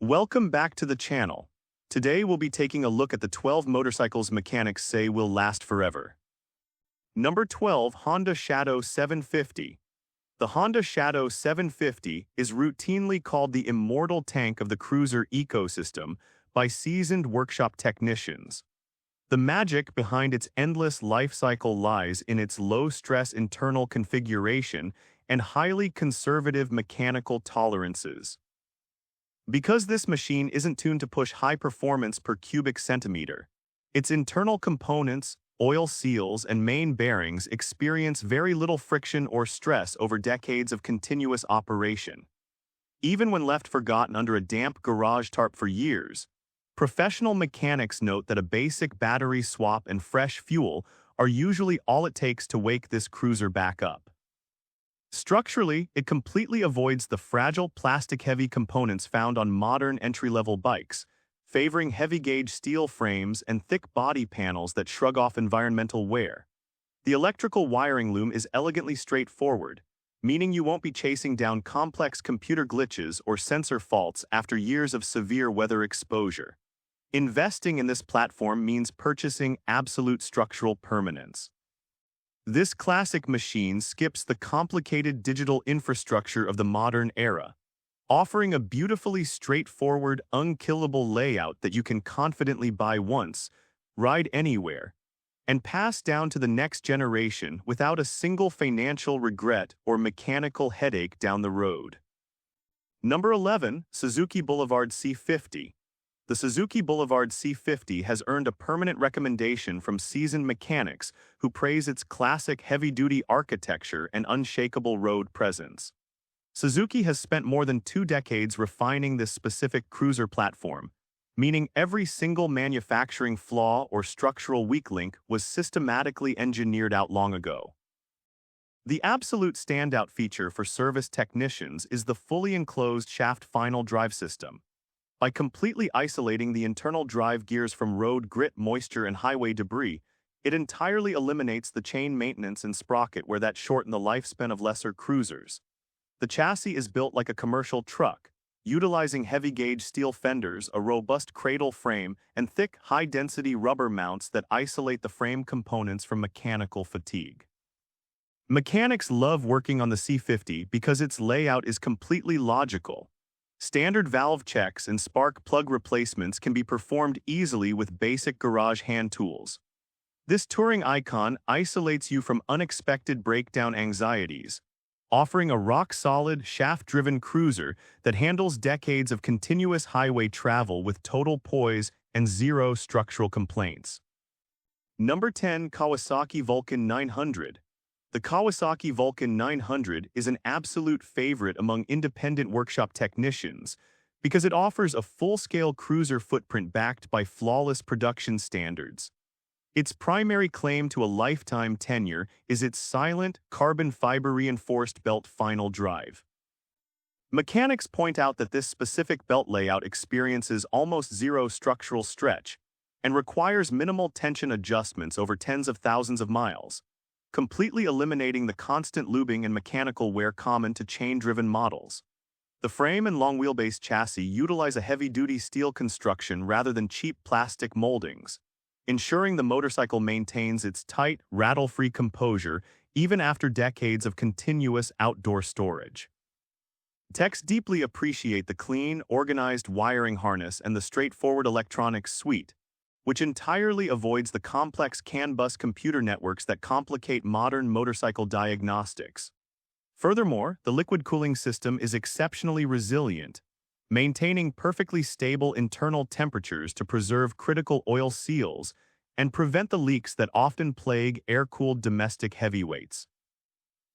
Welcome back to the channel. Today we'll be taking a look at the 12 motorcycles mechanics say will last forever. Number 12, Honda Shadow 750. The Honda Shadow 750 is routinely called the immortal tank of the cruiser ecosystem by seasoned workshop technicians. The magic behind its endless life cycle lies in its low-stress internal configuration and highly conservative mechanical tolerances. Because this machine isn't tuned to push high performance per cubic centimeter, its internal components, oil seals, and main bearings experience very little friction or stress over decades of continuous operation. Even when left forgotten under a damp garage tarp for years, professional mechanics note that a basic battery swap and fresh fuel are usually all it takes to wake this cruiser back up. Structurally, it completely avoids the fragile plastic-heavy components found on modern entry-level bikes, favoring heavy-gauge steel frames and thick body panels that shrug off environmental wear. The electrical wiring loom is elegantly straightforward, meaning you won't be chasing down complex computer glitches or sensor faults after years of severe weather exposure. Investing in this platform means purchasing absolute structural permanence. This classic machine skips the complicated digital infrastructure of the modern era, offering a beautifully straightforward, unkillable layout that you can confidently buy once, ride anywhere, and pass down to the next generation without a single financial regret or mechanical headache down the road. Number 11, Suzuki Boulevard C50. The Suzuki Boulevard C50 has earned a permanent recommendation from seasoned mechanics who praise its classic heavy-duty architecture and unshakable road presence. Suzuki has spent more than 2 decades refining this specific cruiser platform, meaning every single manufacturing flaw or structural weak link was systematically engineered out long ago. The absolute standout feature for service technicians is the fully enclosed shaft final drive system. By completely isolating the internal drive gears from road grit, moisture, and highway debris, it entirely eliminates the chain maintenance and sprocket wear that shorten the lifespan of lesser cruisers. The chassis is built like a commercial truck, utilizing heavy-gauge steel fenders, a robust cradle frame, and thick, high-density rubber mounts that isolate the frame components from mechanical fatigue. Mechanics love working on the C50 because its layout is completely logical. Standard valve checks and spark plug replacements can be performed easily with basic garage hand tools. This touring icon isolates you from unexpected breakdown anxieties, offering a rock-solid, shaft-driven cruiser that handles decades of continuous highway travel with total poise and zero structural complaints. Number 10, Kawasaki Vulcan 900. The Kawasaki Vulcan 900 is an absolute favorite among independent workshop technicians because it offers a full-scale cruiser footprint backed by flawless production standards. Its primary claim to a lifetime tenure is its silent, carbon fiber-reinforced belt final drive. Mechanics point out that this specific belt layout experiences almost zero structural stretch and requires minimal tension adjustments over tens of thousands of miles, completely eliminating the constant lubing and mechanical wear common to chain-driven models. The frame and long wheelbase chassis utilize a heavy-duty steel construction rather than cheap plastic moldings, ensuring the motorcycle maintains its tight, rattle-free composure even after decades of continuous outdoor storage. Techs deeply appreciate the clean, organized wiring harness and the straightforward electronics suite, which entirely avoids the complex CAN-bus computer networks that complicate modern motorcycle diagnostics. Furthermore, the liquid cooling system is exceptionally resilient, maintaining perfectly stable internal temperatures to preserve critical oil seals and prevent the leaks that often plague air-cooled domestic heavyweights.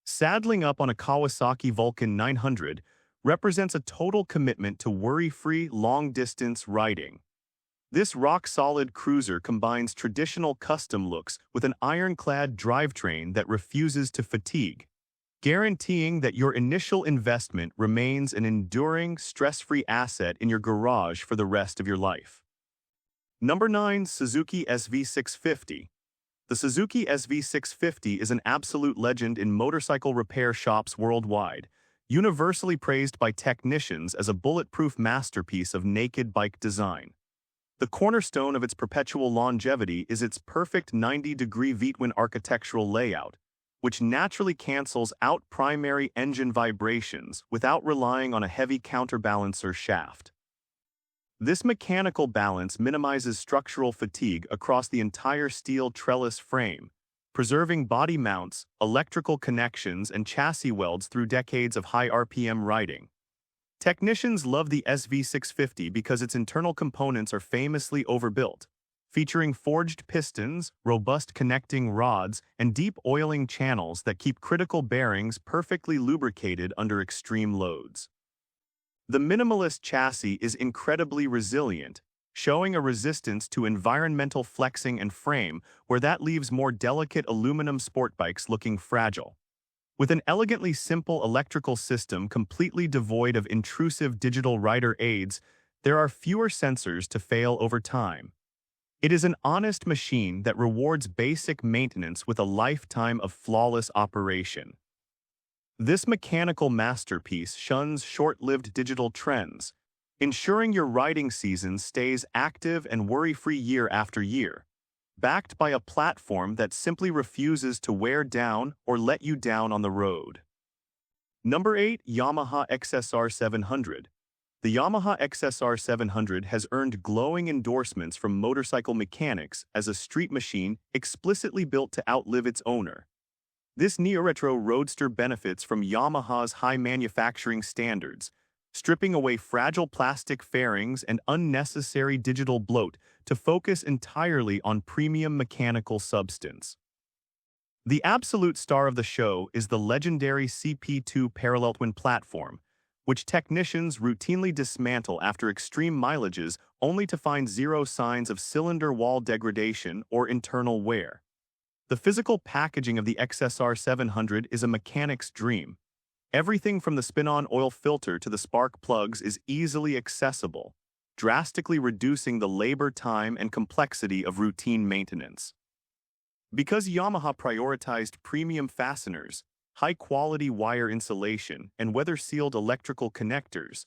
Saddling up on a Kawasaki Vulcan 900 represents a total commitment to worry-free, long-distance riding. This rock-solid cruiser combines traditional custom looks with an ironclad drivetrain that refuses to fatigue, guaranteeing that your initial investment remains an enduring, stress-free asset in your garage for the rest of your life. Number 9, Suzuki SV650. The Suzuki SV650 is an absolute legend in motorcycle repair shops worldwide, universally praised by technicians as a bulletproof masterpiece of naked bike design. The cornerstone of its perpetual longevity is its perfect 90-degree V-twin architectural layout, which naturally cancels out primary engine vibrations without relying on a heavy counterbalancer shaft. This mechanical balance minimizes structural fatigue across the entire steel trellis frame, preserving body mounts, electrical connections, and chassis welds through decades of high RPM riding. Technicians love the SV650 because its internal components are famously overbuilt, featuring forged pistons, robust connecting rods, and deep oiling channels that keep critical bearings perfectly lubricated under extreme loads. The minimalist chassis is incredibly resilient, showing a resistance to environmental flexing and frame where that leaves more delicate aluminum sport bikes looking fragile. With an elegantly simple electrical system completely devoid of intrusive digital rider aids, there are fewer sensors to fail over time. It is an honest machine that rewards basic maintenance with a lifetime of flawless operation. This mechanical masterpiece shuns short-lived digital trends, ensuring your riding season stays active and worry-free year after year, backed by a platform that simply refuses to wear down or let you down on the road. Number 8. Yamaha XSR700. The Yamaha XSR700 has earned glowing endorsements from motorcycle mechanics as a street machine explicitly built to outlive its owner. This neo-retro roadster benefits from Yamaha's high manufacturing standards, stripping away fragile plastic fairings and unnecessary digital bloat to focus entirely on premium mechanical substance. The absolute star of the show is the legendary CP2 parallel twin platform, which technicians routinely dismantle after extreme mileages only to find zero signs of cylinder wall degradation or internal wear. The physical packaging of the XSR700 is a mechanic's dream. Everything from the spin-on oil filter to the spark plugs is easily accessible, drastically reducing the labor, time, and complexity of routine maintenance. Because Yamaha prioritized premium fasteners, high-quality wire insulation, and weather-sealed electrical connectors,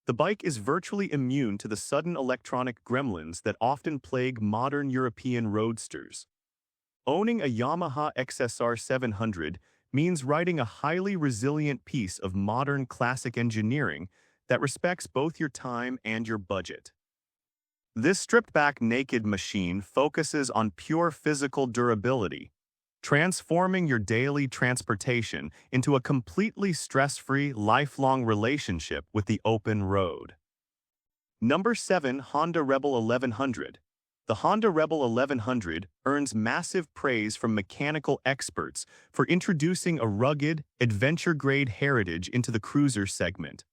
the bike is virtually immune to the sudden electronic gremlins that often plague modern European roadsters. Owning a Yamaha XSR700 means riding a highly resilient piece of modern classic engineering that respects both your time and your budget. This stripped-back naked machine focuses on pure physical durability, transforming your daily transportation into a completely stress-free, lifelong relationship with the open road. Number 7. Honda Rebel 1100. The Honda Rebel 1100 earns massive praise from mechanical experts for introducing a rugged, adventure-grade heritage into the cruiser segment.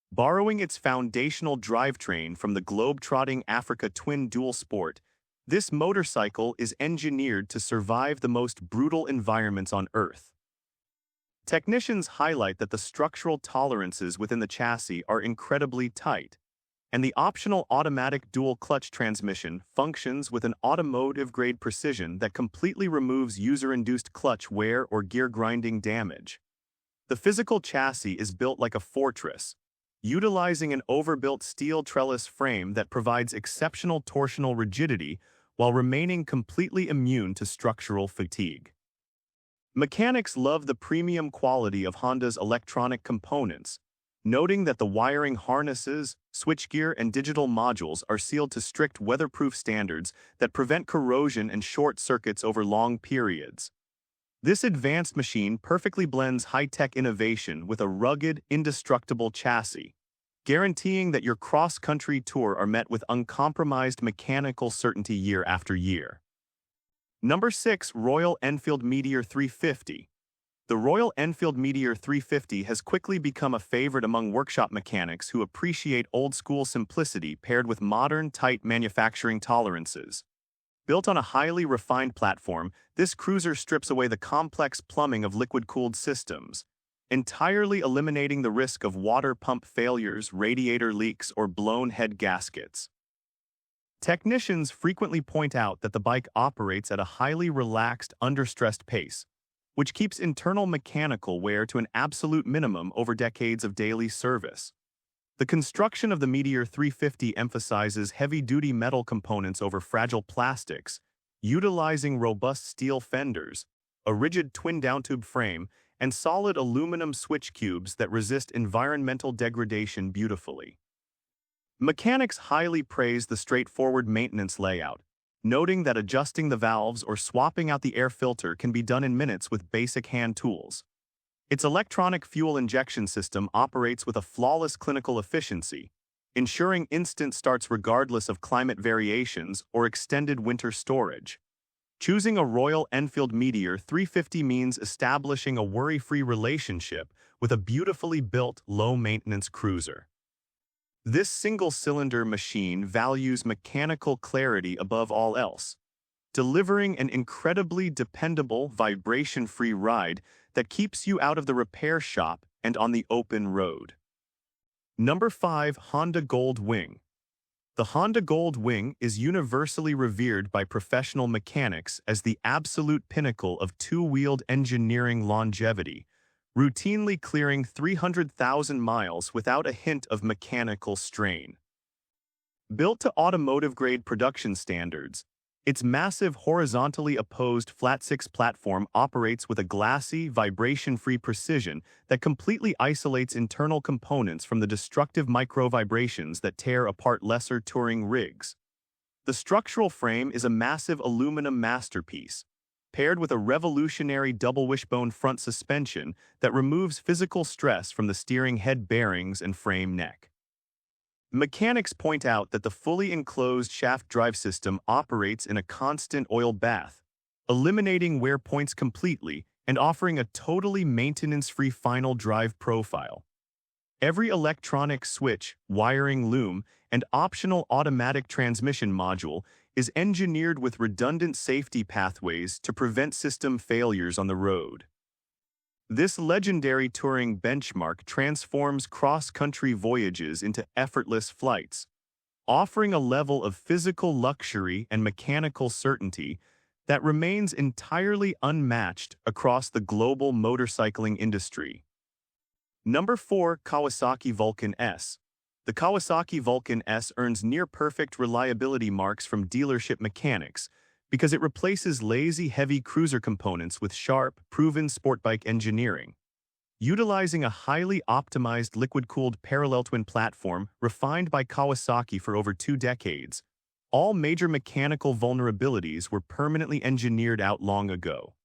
Borrowing its foundational drivetrain from the globe-trotting Africa Twin Dual Sport, this motorcycle is engineered to survive the most brutal environments on Earth. Technicians highlight that the structural tolerances within the chassis are incredibly tight, and the optional automatic dual-clutch transmission functions with an automotive-grade precision that completely removes user-induced clutch wear or gear-grinding damage. The physical chassis is built like a fortress, utilizing an overbuilt steel trellis frame that provides exceptional torsional rigidity while remaining completely immune to structural fatigue. Mechanics love the premium quality of Honda's electronic components, noting that the wiring harnesses, switchgear, and digital modules are sealed to strict weatherproof standards that prevent corrosion and short circuits over long periods. This advanced machine perfectly blends high-tech innovation with a rugged, indestructible chassis, guaranteeing that your cross-country tour are met with uncompromised mechanical certainty year after year. Number 6. Royal Enfield Meteor 350. The Royal Enfield Meteor 350 has quickly become a favorite among workshop mechanics who appreciate old-school simplicity paired with modern, tight manufacturing tolerances. Built on a highly refined platform, this cruiser strips away the complex plumbing of liquid-cooled systems, entirely eliminating the risk of water pump failures, radiator leaks, or blown head gaskets. Technicians frequently point out that the bike operates at a highly relaxed, under-stressed pace, which keeps internal mechanical wear to an absolute minimum over decades of daily service. The construction of the Meteor 350 emphasizes heavy-duty metal components over fragile plastics, utilizing robust steel fenders, a rigid twin downtube frame, and solid aluminum switch cubes that resist environmental degradation beautifully. Mechanics highly praise the straightforward maintenance layout, noting that adjusting the valves or swapping out the air filter can be done in minutes with basic hand tools. Its electronic fuel injection system operates with a flawless clinical efficiency, ensuring instant starts regardless of climate variations or extended winter storage. Choosing a Royal Enfield Meteor 350 means establishing a worry-free relationship with a beautifully built, low-maintenance cruiser. This single-cylinder machine values mechanical clarity above all else, delivering an incredibly dependable, vibration-free ride that keeps you out of the repair shop and on the open road. Number 5. Honda Gold Wing. The Honda Gold Wing is universally revered by professional mechanics as the absolute pinnacle of two-wheeled engineering longevity, routinely clearing 300,000 miles without a hint of mechanical strain. Built to automotive-grade production standards, its massive horizontally opposed flat-six platform operates with a glassy, vibration-free precision that completely isolates internal components from the destructive micro-vibrations that tear apart lesser touring rigs. The structural frame is a massive aluminum masterpiece, paired with a revolutionary double wishbone front suspension that removes physical stress from the steering head bearings and frame neck. Mechanics point out that the fully enclosed shaft drive system operates in a constant oil bath, eliminating wear points completely and offering a totally maintenance-free final drive profile. Every electronic switch, wiring loom, and optional automatic transmission module is engineered with redundant safety pathways to prevent system failures on the road. This legendary touring benchmark transforms cross-country voyages into effortless flights, offering a level of physical luxury and mechanical certainty that remains entirely unmatched across the global motorcycling industry. Number 4. Kawasaki Vulcan S. The Kawasaki Vulcan S earns near-perfect reliability marks from dealership mechanics because it replaces lazy, heavy cruiser components with sharp, proven sport bike engineering. Utilizing a highly optimized liquid-cooled parallel twin platform refined by Kawasaki for over 2 decades, all major mechanical vulnerabilities were permanently engineered out long ago.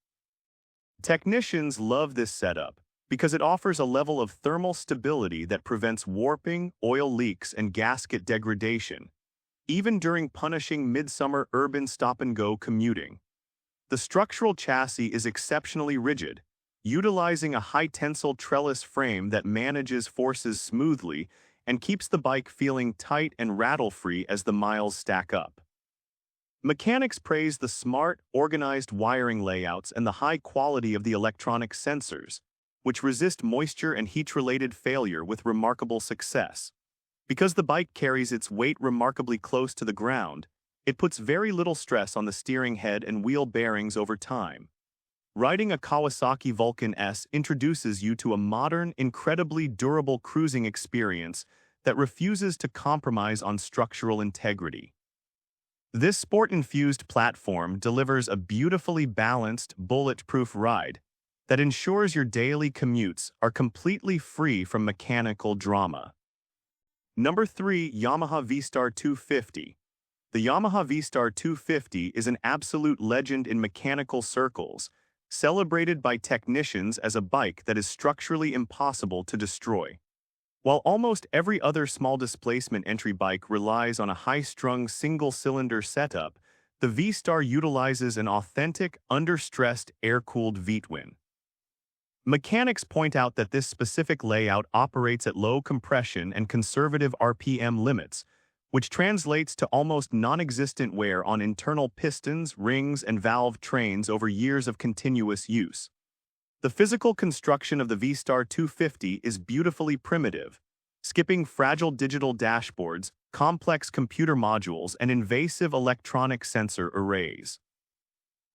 Technicians love this setup because it offers a level of thermal stability that prevents warping, oil leaks, and gasket degradation, even during punishing midsummer urban stop-and-go commuting. The structural chassis is exceptionally rigid, utilizing a high-tensile trellis frame that manages forces smoothly and keeps the bike feeling tight and rattle-free as the miles stack up. Mechanics praise the smart, organized wiring layouts and the high quality of the electronic sensors, which resist moisture and heat-related failure with remarkable success. Because the bike carries its weight remarkably close to the ground, it puts very little stress on the steering head and wheel bearings over time. Riding a Kawasaki Vulcan S introduces you to a modern, incredibly durable cruising experience that refuses to compromise on structural integrity. This sport-infused platform delivers a beautifully balanced, bulletproof ride that ensures your daily commutes are completely free from mechanical drama. Number 3. Yamaha V-Star 250. The Yamaha V-Star 250 is an absolute legend in mechanical circles, celebrated by technicians as a bike that is structurally impossible to destroy. While almost every other small displacement entry bike relies on a high-strung single-cylinder setup, the V-Star utilizes an authentic, under-stressed, air-cooled V-twin. Mechanics point out that this specific layout operates at low compression and conservative RPM limits, which translates to almost non-existent wear on internal pistons, rings, and valve trains over years of continuous use. The physical construction of the V-Star 250 is beautifully primitive, skipping fragile digital dashboards, complex computer modules, and invasive electronic sensor arrays.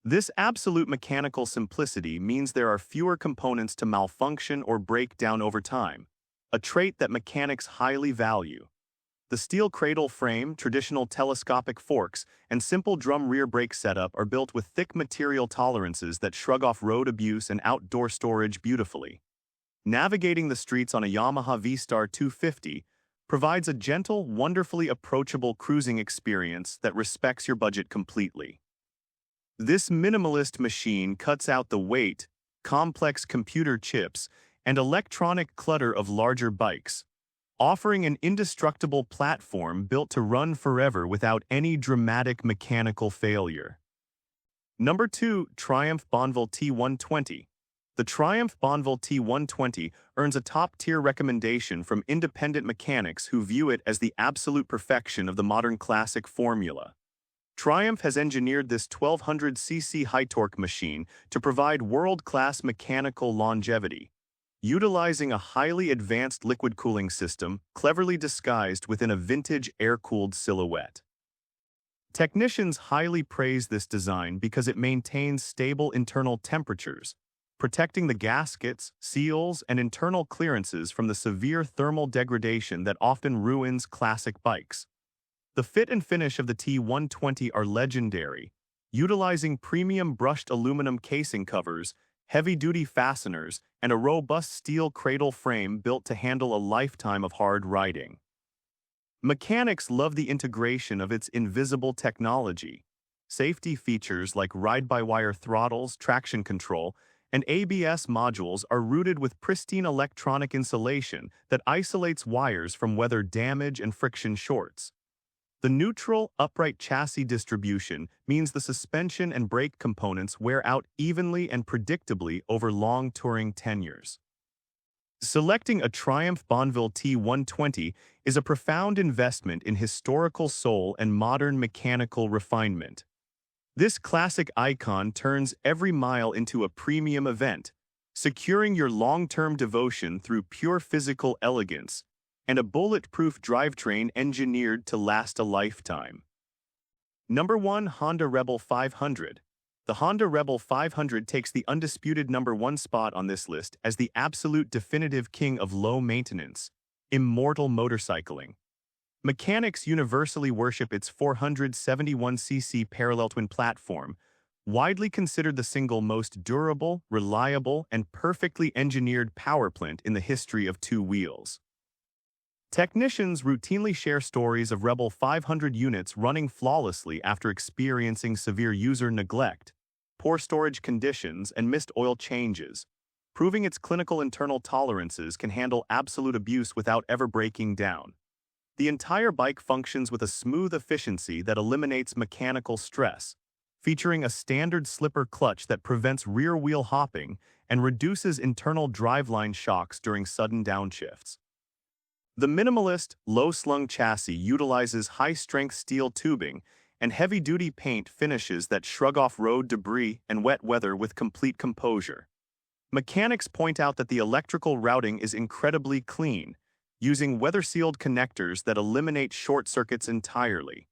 This absolute mechanical simplicity means there are fewer components to malfunction or break down over time, a trait that mechanics highly value. The steel cradle frame, traditional telescopic forks, and simple drum rear brake setup are built with thick material tolerances that shrug off road abuse and outdoor storage beautifully. Navigating the streets on a Yamaha V-Star 250 provides a gentle, wonderfully approachable cruising experience that respects your budget completely. This minimalist machine cuts out the weight, complex computer chips, and electronic clutter of larger bikes, offering an indestructible platform built to run forever without any dramatic mechanical failure. Number 2. Triumph Bonneville T120. The Triumph Bonneville T120 earns a top-tier recommendation from independent mechanics who view it as the absolute perfection of the modern classic formula. Triumph has engineered this 1200cc high-torque machine to provide world-class mechanical longevity, utilizing a highly advanced liquid cooling system cleverly disguised within a vintage air-cooled silhouette. Technicians highly praise this design because it maintains stable internal temperatures, protecting the gaskets, seals, and internal clearances from the severe thermal degradation that often ruins classic bikes. The fit and finish of the T120 are legendary, utilizing premium brushed aluminum casing covers, heavy-duty fasteners, and a robust steel cradle frame built to handle a lifetime of hard riding. Mechanics love the integration of its invisible technology. Safety features like ride-by-wire throttles, traction control, and ABS modules are rooted with pristine electronic insulation that isolates wires from weather damage and friction shorts. The neutral, upright chassis distribution means the suspension and brake components wear out evenly and predictably over long touring tenures. Selecting a Triumph Bonneville T120 is a profound investment in historical soul and modern mechanical refinement. This classic icon turns every mile into a premium event, securing your long-term devotion through pure physical elegance and a bulletproof drivetrain engineered to last a lifetime. Number 1. Honda Rebel 500. The Honda Rebel 500 takes the undisputed number 1 spot on this list as the absolute definitive king of low-maintenance, immortal motorcycling. Mechanics universally worship its 471cc parallel twin platform, widely considered the single most durable, reliable, and perfectly engineered powerplant in the history of two wheels. Technicians routinely share stories of Rebel 500 units running flawlessly after experiencing severe user neglect, poor storage conditions, and missed oil changes, proving its clinical internal tolerances can handle absolute abuse without ever breaking down. The entire bike functions with a smooth efficiency that eliminates mechanical stress, featuring a standard slipper clutch that prevents rear-wheel hopping and reduces internal driveline shocks during sudden downshifts. The minimalist, low-slung chassis utilizes high-strength steel tubing and heavy-duty paint finishes that shrug off road debris and wet weather with complete composure. Mechanics point out that the electrical routing is incredibly clean, using weather-sealed connectors that eliminate short circuits entirely.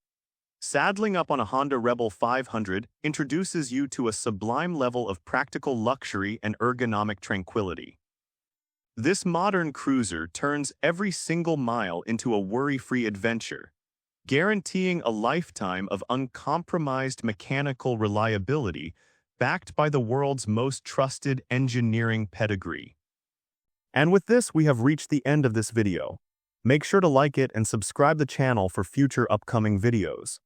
Saddling up on a Honda Rebel 500 introduces you to a sublime level of practical luxury and ergonomic tranquility. This modern cruiser turns every single mile into a worry-free adventure, guaranteeing a lifetime of uncompromised mechanical reliability backed by the world's most trusted engineering pedigree. And with this, we have reached the end of this video. Make sure to like it and subscribe the channel for future upcoming videos.